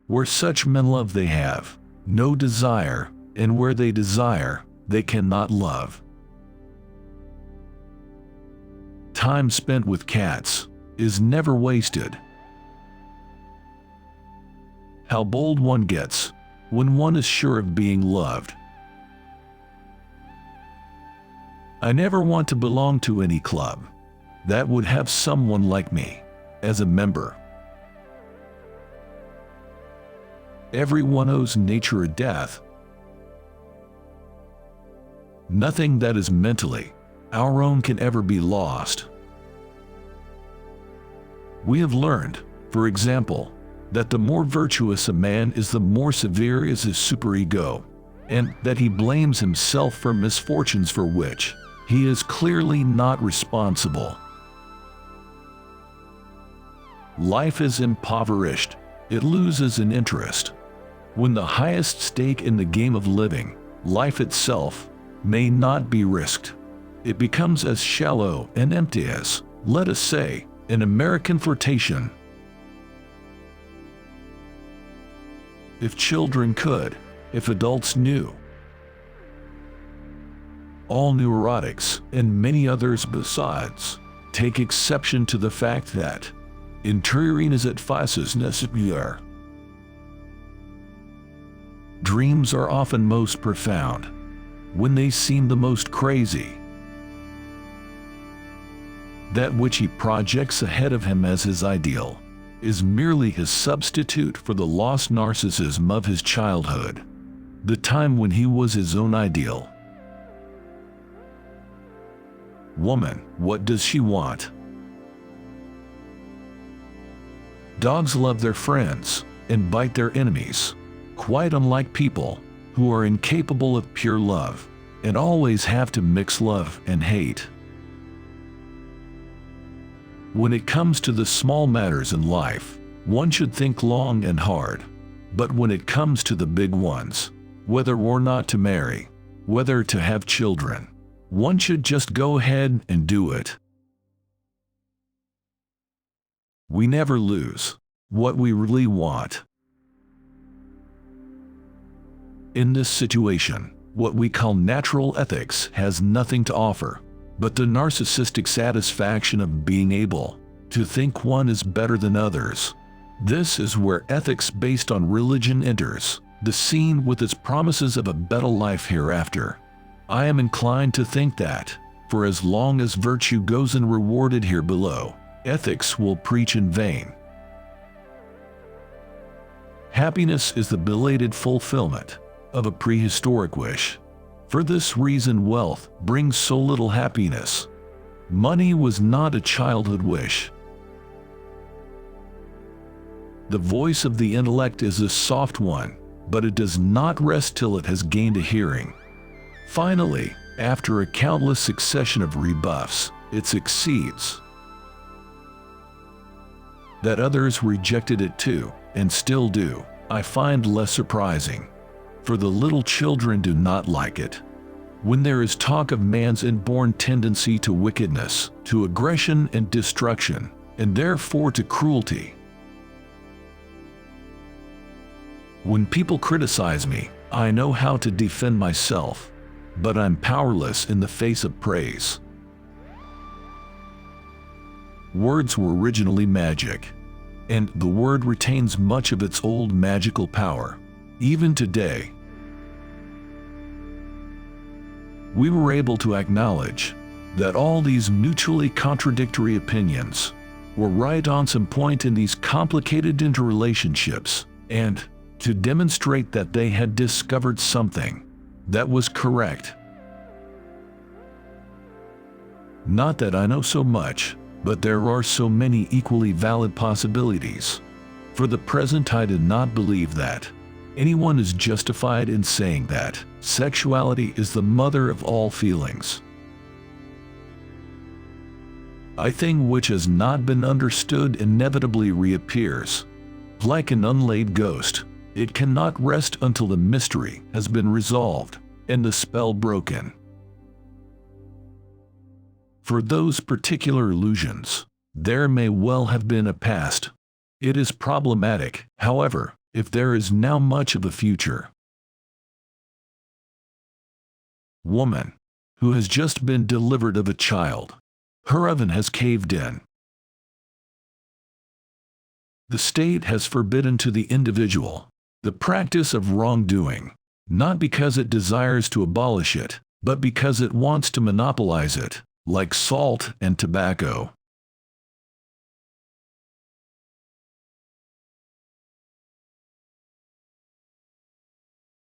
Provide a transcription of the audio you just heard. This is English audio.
Where such men love they have no desire, and where they desire, they cannot love. Time spent with cats is never wasted. How bold one gets when one is sure of being loved. I never want to belong to any club that would have someone like me as a member. Everyone owes nature a death. Nothing that is mentally our own can ever be lost. We have learned, for example, that the more virtuous a man is, the more severe is his superego, and that he blames himself for misfortunes for which he is clearly not responsible. Life is impoverished. It loses in interest. When the highest stake in the game of living, life itself, may not be risked, it becomes as shallow and empty as, let us say, an American flirtation. If children could, if adults knew, all neurotics, and many others besides, take exception to the fact that interiorinas et faces necessitar. Dreams are often most profound when they seem the most crazy. That which he projects ahead of him as his ideal is merely his substitute for the lost narcissism of his childhood, the time when he was his own ideal. Woman, what does she want? Dogs love their friends and bite their enemies, quite unlike people who are incapable of pure love and always have to mix love and hate. When it comes to the small matters in life, one should think long and hard. But when it comes to the big ones, whether or not to marry, whether to have children, one should just go ahead and do it. We never lose what we really want. In this situation, what we call natural ethics has nothing to offer but the narcissistic satisfaction of being able to think one is better than others. This is where ethics based on religion enters the scene with its promises of a better life hereafter. I am inclined to think that, for as long as virtue goes unrewarded here below, ethics will preach in vain. Happiness is the belated fulfillment of a prehistoric wish. For this reason wealth brings so little happiness. Money was not a childhood wish. The voice of the intellect is a soft one, but it does not rest till it has gained a hearing. Finally, after a countless succession of rebuffs, it succeeds. That others rejected it too, and still do, I find less surprising. For the little children do not like it. When there is talk of man's inborn tendency to wickedness, to aggression and destruction, and therefore to cruelty. When people criticize me, I know how to defend myself, but I'm powerless in the face of praise. Words were originally magic, and the word retains much of its old magical power, even today. We were able to acknowledge that all these mutually contradictory opinions were right on some point in these complicated interrelationships, and to demonstrate that they had discovered something that was correct. Not that I know so much, but there are so many equally valid possibilities. For the present, I did not believe that anyone is justified in saying that sexuality is the mother of all feelings. A thing which has not been understood inevitably reappears. Like an unlaid ghost, it cannot rest until the mystery has been resolved and the spell broken. For those particular illusions, there may well have been a past. It is problematic, however, if there is now much of a future. Woman, who has just been delivered of a child. Her oven has caved in. The state has forbidden to the individual the practice of wrongdoing, not because it desires to abolish it, but because it wants to monopolize it, like salt and tobacco.